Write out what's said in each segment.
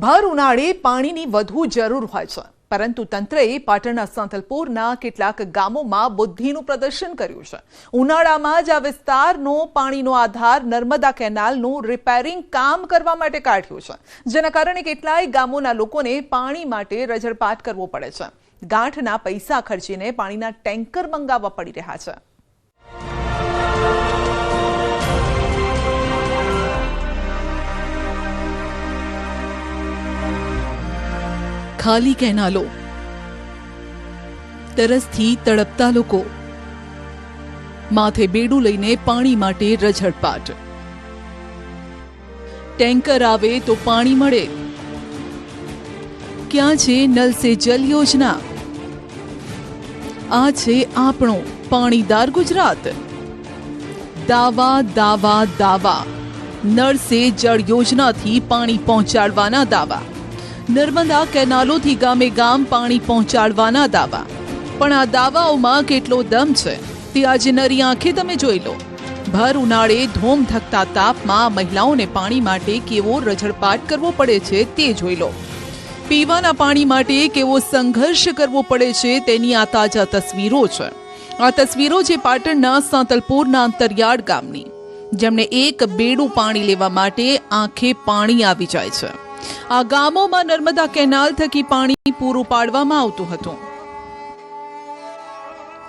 ભર ઉનાળે પાણીની વધુ જરૂર હોય છે, પરંતુ તંત્રએ પાટણના સાંતલપુરના કેટલાક ગામોમાં બુદ્ધિનું પ્રદર્શન કર્યું છે। ઉનાળામાં જ આ વિસ્તારનો પાણીનો આધાર નર્મદા કેનાલનું રિપેરિંગ કામ કરવા માટે કાઢ્યું છે, જેના કારણે કેટલાય ગામોના લોકોને પાણી માટે રઝળપાટ કરવો પડે છે। ગાંઠના પૈસા ખર્ચીને પાણીના ટેન્કર મંગાવવા પડી રહ્યા છે। खाली केनालो, तरसथी तड़पता लोको, माथे बेडू लईने पाणी माटे रझड़पाट। टेंकर आवे तो पाणी मळे, क्या छे नल से जल योजना? आ छे आपणो पाणीदार गुजरात। दावा दावा दावा, नल से जल योजना थी पाणी पहोंचाडवाना दावा। नर्मदा केनालोथी गामे गाम पाणी पहोंचाडवाना दावा, पण आ दावाओमां केटलो दम छे ते आज नरी आंखे तमे जोई लो। भर उनाळे धोम धकता तापमां महिलाओने पाणी माटे केवो रझळपाट करवो पड़े छे ते जोई लो। पीवाना पाणी माटे केवो संघर्ष करवो पड़े छे तेनी आ ताजा तस्वीरो छे। आ तस्वीरो जे पाटणना सांतलपुરના અંતરિયાળ ગામની, જેમને એક બેડું પાણી લેવા માટે આંખે પાણી આવી જાય છે। આ ગામોમાં નર્મદા કેનાલ થકી પાણી પૂરું પાડવામાં આવતું હતું,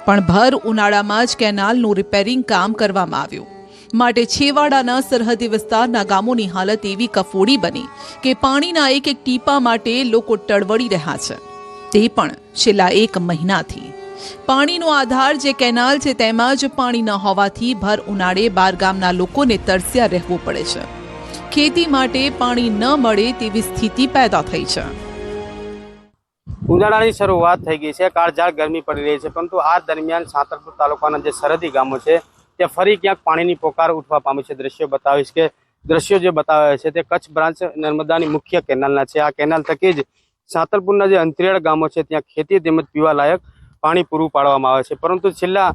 પણ ભર ઉનાળામાં જ કેનાલનું રિપેરિંગ કામ કરવામાં આવ્યું, માટે છેવાડાના સરહદી વિસ્તારના ગામોની હાલત એવી કફોડી બની કે પાણીના એક એક ટીપા માટે લોકો ટળવળી રહ્યા છે, તે પણ છેલ્લા 1 મહિનાથી। પાણીનો આધાર જે કેનાલ છે તેમાં જ પાણી ન હોવાથી ભર ઉનાળે બાર ગામના લોકોને તરસ્યા રહેવું પડે છે। खेती माटे पाणी न मळे तेवी स्थिति पैदा थई छे। उनाळानी शरूआत थई गई छे, काळझाळ गरमी पड़ी रही है, परंतु आ दरमियान सांतलपुर तालुकाना जे सरहदी गामो छे ते फरी क्यांक पाणीनी पोकार उठवा पामी छे। दृश्यो बतावीश के दृश्यो जे बतावे छे ते कच्छ ब्रांच नर्मदानी मुख्य केनालना छे। आ केनाल थकी ज सांतलपुરના જે અંતરિયાળ ગામો છે ત્યાં ખેતી તેમજ પીવા લાયક પાણી પૂરું પાડવામાં આવે છે, પરંતુ છેલ્લા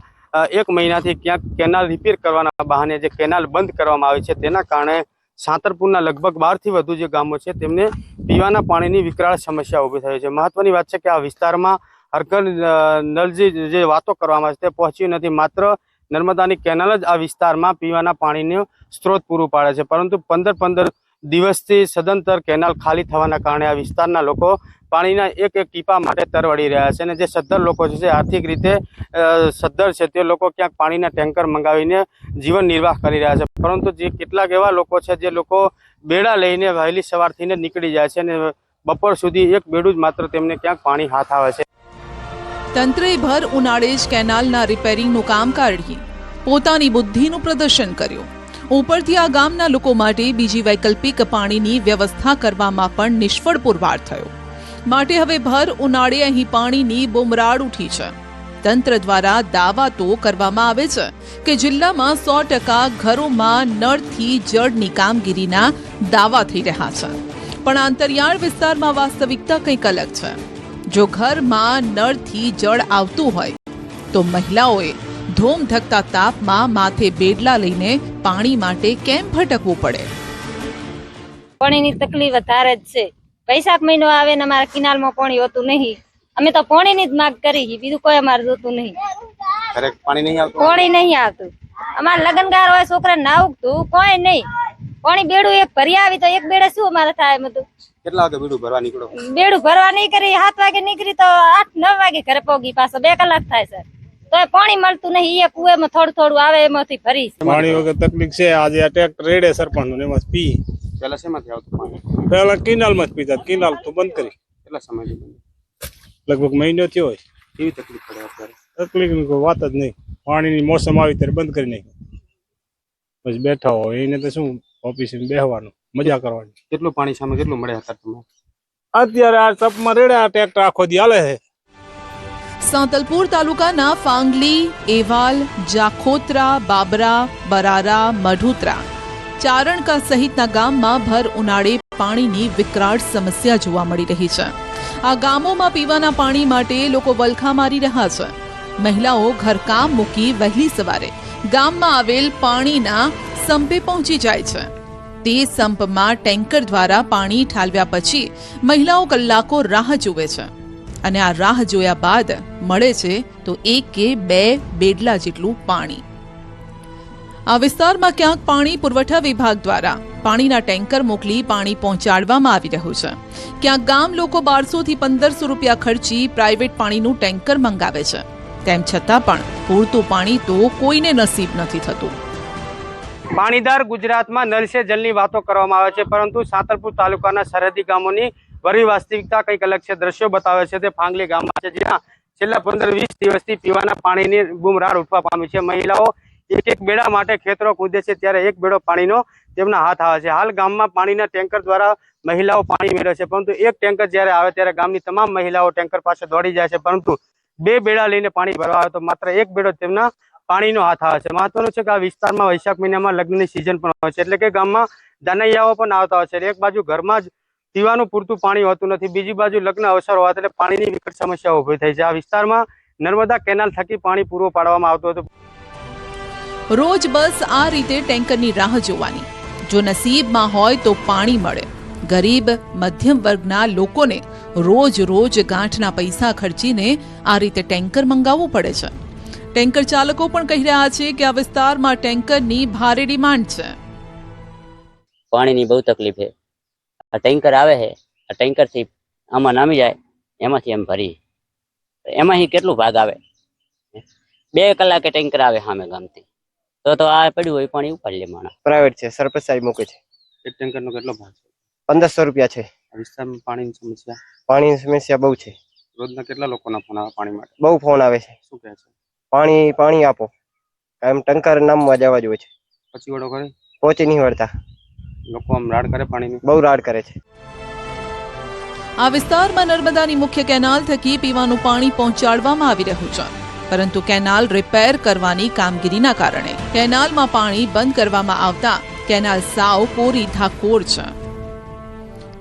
1 મહિનાથી ક્યાંક કેનાલ રિપેર કરવાના બહાને જે કેનાલ બંધ કરવામાં આવી છે તેના કારણે સાંતલપુરના લગભગ 12 થી વધુ જે ગામો છે તેમને પીવાના પાણીની વિકરાળ સમસ્યા ઊભી થઈ છે। મહત્વની વાત છે કે આ વિસ્તારમાં હરઘર નલ જે વાતો કરવામાં આવે છે તે પહોંચી નથી। માત્ર નર્મદાની કેનાલ જ આ વિસ્તારમાં પીવાના પાણીનો સ્ત્રોત પૂરું પાડે છે, પરંતુ 15 દિવસથી સદંતર કેનાલ ખાલી થવાના કારણે આ વિસ્તારના લોકો પાણીના એક એક ટીપા માટે તરવડી રહ્યા છે, અને જે સદ્ધર લોકો છે આર્થિક રીતે સદ્ધર છે તે લોકો ક્યાંક પાણીના ટેન્કર મંગાવીને જીવન નિર્વાહ કરી રહ્યા છે, પરંતુ જે કેટલાક એવા લોકો છે જે લોકો બેડા લઈને વહેલી સવારથી જ નીકળી જાય છે અને બપોર સુધી એક બેડું જ માત્ર તેમને ક્યાંક પાણી હાથ આવે છે। તંત્રે ભર ઉનાળે જ કેનાલના રિપેરિંગનું કામ કાઢી પોતાની બુદ્ધિનું પ્રદર્શન કર્યું। ઉપરથી આ ગામના લોકો માટે બીજી વૈકલ્પિક પાણીની વ્યવસ્થા કરવામાં પણ નિષ્ફળ પુરવાર થયો, માટે હવે ભર ઉનાળે અહીં પાણીની બુમરાડ ઉઠી છે। તંત્ર દ્વારા દાવા તો કરવામાં આવે છે કે જિલ્લામાં 100% ઘરોમાં નળથી જળની કામગીરીના દાવા થઈ રહ્યા છે, પણ આંતરિયાળ વિસ્તારમાં વાસ્તવિકતા કંઈક અલગ છે। જો ઘરમાં નળથી જળ આવતું હોય તો મહિલાઓએ ધોમ ધકતા તાપમાં માથે બેડલા લઈને પાણી માટે કેમ ભટકવું પડે? પાણીની તકલીફ વધારે જ છે। વૈશાખ મહિનો આવે ને અમારા કિનાલમાં પાણી હોતું નહીં, અમે તો પાણીની જ માંગ કરી, બીજું કોઈ અમારે જોતું નહીં। પાણી નહીં આવતું, અમારે લગનગાર હોય, છોકરા ના ઉગતું કોઈ નહીં। પાણી બેડું એક ભરી આવી તો એક બેડે શું અમારે થાય? બધું કેટલા વાગે બેડું ભરવા નીકળો? બેડું ભરવા નીકળી 7 વાગે નીકળી તો 8-9 વાગે ઘરે પહોંચી, પાછો 2 કલાક થાય સર, તો પાણી મળતું નહીં। એ કુએમાં થોડું થોડું આવે એમાંથી ભરી પાણી વગર તકલીફ છે। આજે આ ટ્રેક્ટર રેડે સરપંચ ને એમાં પી। પહેલા શેમાંથી આવતું પાણી? પહેલા કેનાલમાં જ પીતા, કેનાલ તો બંધ કરી। કેટલા સમયથી બંધ? લગભગ મહિનો થયો હોય। કેવી તકલીફ પડે અત્યારે? તકલીફની કોઈ વાત જ નહીં, પાણીની મોસમ આવી ત્યારે બંધ કરી નાખ્યું, બસ બેઠા હોય એને તો શું ઓફિસે બેસવાનું, મજા કરવાની। કેટલું પાણી સામે કેટલું મળે અત્યારે? અત્યારે આ સપમાં રેડે આ ટ્રેક્ટર આખો દી હાલે છે। સાંતલપુર તાલુકાના ફાંગલી, એવાલ, જાખોત્રા, બાબરા, બરારા, મઢુત્રા, ચારણકા સહિતના ગામમાં ભર ઉનાળે પાણીની વિકરાળ સમસ્યા જોવા મળી રહી છે। આ ગામોમાં પીવાના પાણી માટે લોકો વલખા મારી રહ્યા છે। મહિલાઓ ઘરકામ મૂકી વહેલી સવારે ગામમાં આવેલ પાણીના સંપે પહોંચી જાય છે। તે સંપમાં ટેન્કર દ્વારા પાણી ઠાલવ્યા પછી મહિલાઓ કલાકો રાહ જુએ છે અને આ રાહ જોયા બાદ મળે છે તો 1 કે 2 બેડલા જેટલું પાણી. આ વિસ્તારમાં ક્યાંક પાણી પુરવઠા વિભાગ દ્વારા પાણીના ટેન્કર મોકલી પાણી પહોંચાડવામાં આવી રહ્યું છે. ક્યાંક ગામ લોકો 1200 થી 1500 રૂપિયા ખર્ચી પ્રાઇવેટ પાણીનું ટેન્કર મંગાવે છે. તેમ છતાં પણ પૂરતું પાણી તો કોઈને નસીબ નથી થતું. પાણીદાર ગુજરાતમાં નળ સે જલની વાતો કરવામાં આવે છે, પરંતુ સાંતલપુર તાલુકાના સરહદી ગામોની વરી વાસ્તવિકતા કંઈક અલગ છે. દ્રશ્યો બતાવે છે તે ફાંગલી ગામમાં છે, જ્યાં છેલ્લા 15-20 દિવસથી પીવાના પાણીની બૂમરાડ ઉઠવા પામી છે. મહિલાઓ એક બેડા માટે ખેતરો કૂદે છે, ત્યારે એક બેડો પાણીનો તેમના હાથ આવે છે. હાલ ગામમાં પાણીના ટેન્કર દ્વારા મહિલાઓ પાણી મેળવે છે, પરંતુ એક ટેન્કર જ્યારે આવે ત્યારે ગામની તમામ મહિલાઓ ટેન્કર પાસે દોડી જાય છે, પરંતુ 2 બેડા લઈને પાણી ભરવા આવે તો માત્ર એક બેડો તેમના પાણીનો હાથ આવે છે. મહત્વનું છે કે આ વિસ્તારમાં વૈશાખ મહિનામાં લગ્નની સિઝન પણ હોય છે, એટલે કે ગામમાં દાનૈયાઓ પણ આવતા હોય છે. એક બાજુ ઘરમાં જ પીવાનું પૂરતું પાણી હોતું નથી, બીજી બાજુ લગ્ન અવસર હોવાથી એટલે પાણીની વિકટ સમસ્યા ઉભી થઈ છે. આ વિસ્તારમાં નર્મદા કેનાલ થકી પાણી પૂરું પાડવામાં આવતું હતું. રોજ બસ આ રીતે ટેન્કરની રાહ જોવાની. જો નસીબમાં હોય તો પાણી મળે. ગરીબ મધ્યમ વર્ગના લોકોને રોજ ગાંઠના પૈસા ખર્ચીને આ રીતે ટેન્કર મંગાવવું પડે છે. ટેન્કર ચાલકો પણ કહી રહ્યા છે કે આ વિસ્તારમાં ટેન્કરની ભારે ડિમાન્ડ છે. પાણીની બહુ તકલીફ છે. આ ટેન્કર આવે છે, આ ટેન્કરથી આમાં નામી જાય, એમાંથી એમ ભરી, એમાંથી કેટલું ભાગ આવે? 2 કલાકે ટેન્કર આવે સામે ગામથી, તો આ પડ્યું હોય પાણી ઉપાડી લે માણસ. પ્રાઇવેટ છે, સરપંચ સાહેબ મૂકે છે. એક ટેન્કરનો કેટલો ભાગ છે? 1500 રૂપિયા છે. આ વિસ્તારમાં પાણીની સમસ્યા બહુ છે. રોજના કેટલા લોકોના ફોન આવે પાણી માટે? બહુ ફોન આવે છે. શું કહે છે? પાણી આપો, એમ ટેન્કર નામમાં જવા જોઈએ છે. પછી વડો કરે પહોંચી નહીં વળતા, લોકો આમ રાડ કરે, પાણીની બહુ રાડ કરે છે. આ વિસ્તારમાં નર્મદાની મુખ્ય કેનાલ થકી પીવાનું પાણી પહોંચાડવામાં આવી રહ્યું છે, પરંતુ કેનાલ રિપેર કરવાની કામગીરીના કારણે કેનાલમાં પાણી બંધ કરવામાં આવતા કેનાલ સાવ કોરી ધાકોર છે.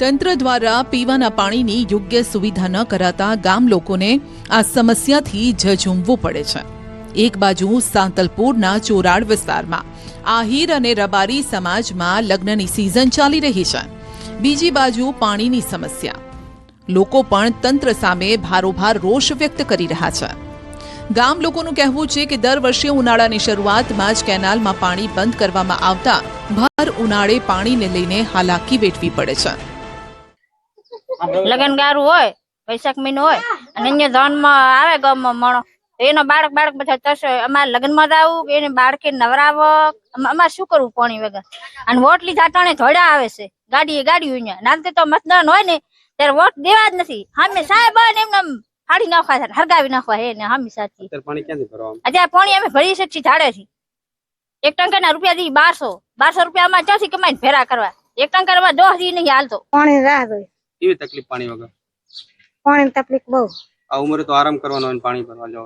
તંત્ર દ્વારા પીવાના પાણીની યોગ્ય સુવિધા ન કરાતા ગામ લોકોને આ સમસ્યાથી ઝઝૂમવું પડે છે. એક બાજુ સાંતલપુરના ચોરાડ વિસ્તારમાં આહિર અને રબારી સમાજમાં લગ્નની સિઝન ચાલી રહી છે, બીજી બાજુ પાણીની સમસ્યા. લોકો પણ તંત્ર સામે ભારોભાર રોષ વ્યક્ત કરી રહ્યા છે. ગામ લોકોનું કહેવું છે કે દર વર્ષે ઉનાળાની શરૂઆતમાં જ કેનાલમાં પાણી બંધ કરવામાં આવતા ભર ઉનાળે પાણીને લઈને હાલાકી વેઠવી પડે છે. લગન ગારું હોય, વૈશાખ મહિનો હોય અને અહીંયા ધાનમાં આવે ગામમાં મણો, એનો બાળક બધા તરસે. અમારે લગ્નમાં જ આવું, એને બાળકે નવરાવો, અમારે શું કરવું પાણી વગર? અને વોટ લીધા ટાણે થોડા આવે છે, ગાડી અહીંયા નાનતે તો મતદાન હોય ને ત્યારે વોટ દેવા જ નથી. સામે સાહેબ એમને ફાડી નાખવા, હરગાવી નાખવા હે ને હામી સાથી. પાણી ક્યાંથી ભરવા? અત્યારે પાણી અમે ભરી શકીએ ધાડેથી. એક ટેન્કરના રૂપિયા દી 1200 રૂપિયા અમારે ક્યાંથી કમાઈને ભેરા કરવા? એક ટેન્કર માં 10 દી નહીં હાલતો. પાણી રાહ જોઈએ. કેવી તકલીફ પાણી વગર? પાણી તકલીફ બહુ. આ ઉંમરે તો આરામ કરવાનો હોય, પાણી ભરવા જાવ.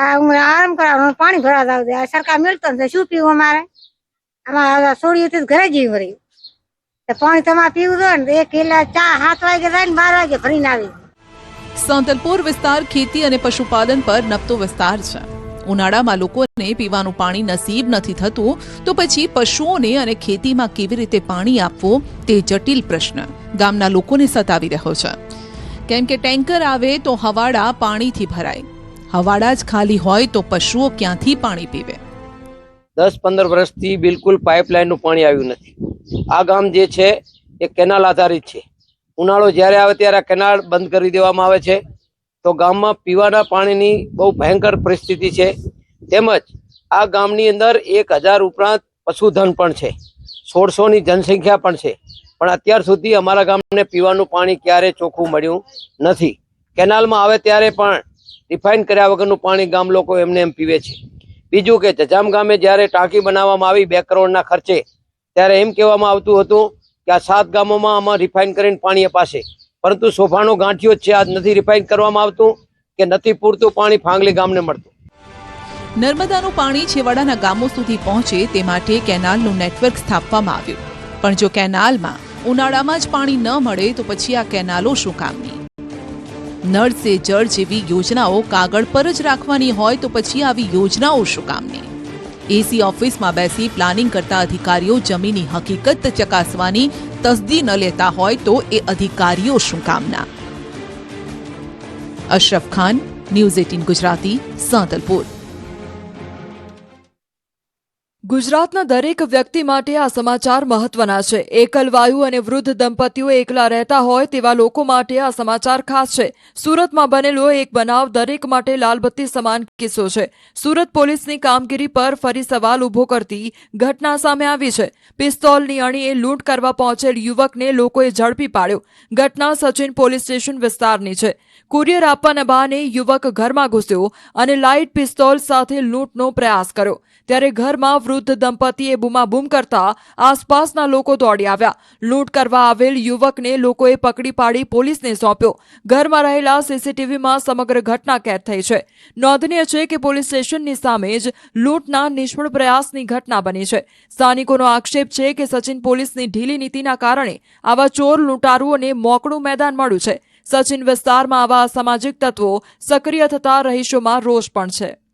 આ ઉંમરે આરામ કરવાનો, પાણી ભરવા જાવ દે. સરકાર મિલતો નથી, શું પીવું અમારે? અમારે છોડીઓથી ઘરે જઈ ભર્યું પાણી તમારે પીવું જોઈએ ને. 1 કિલો ચા 7 વાગે જાય ને 12 વાગે ભરીને આવી. સાંતલપુર વિસ્તાર ખેતી અને પશુપાલન પર નપતો વિસ્તાર છે. ઉનાળામાં લોકોને પીવાનું પાણી નસીબ નથી થતું તો પછી પશુઓને અને ખેતીમાં કેવી રીતે પાણી આપવું તે જટિલ પ્રશ્ન ગામના લોકોને સતાવી રહ્યો છે. કેમ કે ટેન્કર આવે તો હવાડા પાણીથી ભરાય, હવાડા જ ખાલી હોય તો પશુઓ ક્યાંથી પાણી પીવે? 10-15 વર્ષથી બિલકુલ પાઇપલાઇનનું પાણી આવ્યું નથી. આ ગામ જે છે એ કેનાલ આધારિત છે. ઉનાળો જ્યારે આવે ત્યારે કેનાલ બંધ કરી દેવામાં આવે છે, તો ગામમાં પીવાના પાણીની બહુ ભયંકર પરિસ્થિતિ છે. તેમજ આ ગામની અંદર 1000 ઉપરાંત પશુધન પણ છે, 1600ની જનસંખ્યા પણ છે, પણ અત્યાર સુધી અમારા ગામને પીવાનું પાણી ક્યારે ચોખ્ખું મળ્યું નથી. કેનાલમાં આવે ત્યારે પણ રિફાઇન કર્યા વગરનું પાણી ગામ લોકો એમને એમ પીવે છે. બીજું કે જજામ ગામે જ્યારે ટાંકી બનાવવામાં આવી 2 કરોડના ખર્ચે, ત્યારે એમ કહેવામાં આવતું હતું કે આ 7 ગામોમાં આમાં રિફાઇન કરીને પાણી અપાશે, પરંતુ સોફાનો ગાંઠિયો જ છે. આજ નથી રિફાઇન કરવામાં આવતું કે નથી પૂરતું પાણી ફાંગલી ગામને મળતું. નર્મદાનું પાણી છેવાડાના ગામો સુધી પહોંચે તે માટે કેનાલનું નેટવર્ક સ્થાપવામાં આવ્યું, પણ જો કેનાલમાં ઉનાળામાં જ પાણી ન મળે તો પછી આ કેનાલો શું કામની? નળ સે જળ જેવી યોજનાઓ કાગળ પર જ રાખવાની હોય તો પછી આવી યોજનાઓ શું કામની? એસી ઓફિસમાં બેસી પ્લાનિંગ કરતા અધિકારીઓ જમીનની હકીકત ચકાસવાની તસદી ન લેતા હોય તો એ અધિકારીઓ શું કામના? અશરફ ખાન, ન્યૂઝ 18 ગુજરાતી, સાંતલપુર. ગુજરાતના દરેક વ્યક્તિ માટે આ સમાચાર મહત્વના છે. એકલવાયુ અને વૃદ્ધ દંપતીઓ એકલા રહેતા હોય તેવા લોકો માટે આ સમાચાર ખાસ છે. સુરતમાં બનેલો એક બનાવ દરેક માટે લાલબત્તી સમાન કિસ્સો છે. સુરત પોલીસની કામગીરી પર ફરી સવાલ ઊભો કરતી ઘટના સામે આવી છે. પિસ્તોલની અણીએ લૂંટ કરવા પહોંચેલ યુવકને લોકોએ ઝડપી પાડ્યો. ઘટના સચિન પોલીસ સ્ટેશન વિસ્તારની છે. કુરિયર આપવાના બહાને યુવક ઘરમાં ઘૂસ્યો અને લાઇટ પિસ્તોલ સાથે લૂંટનો પ્રયાસ કર્યો. ત્યારે ઘરમાં વૃદ્ધ દંપતીએ બૂમાબૂમ કરતા આસપાસના લોકો દોડી આવ્યા. લૂંટ કરવા આવેલ યુવકને લોકોએ પકડી પાડી પોલીસને સોંપ્યો. ઘરમાં રહેલા સીસીટીવીમાં સમગ્ર ઘટના કેદ થઈ છે. નોંધનીય છે કે પોલીસ સ્ટેશનની સામે જ લૂંટના નિષ્ફળ પ્રયાસની ઘટના બની છે. સ્થાનિકોનો આક્ષેપ છે કે સચિન પોલીસની ઢીલી નીતિના કારણે આવા ચોર લૂંટારુઓને મોકળું મેદાન મળ્યું છે. સચિન વિસ્તારમાં આવા અસામાજિક તત્વો સક્રિય થતા રહીશોમાં રોષ પણ છે.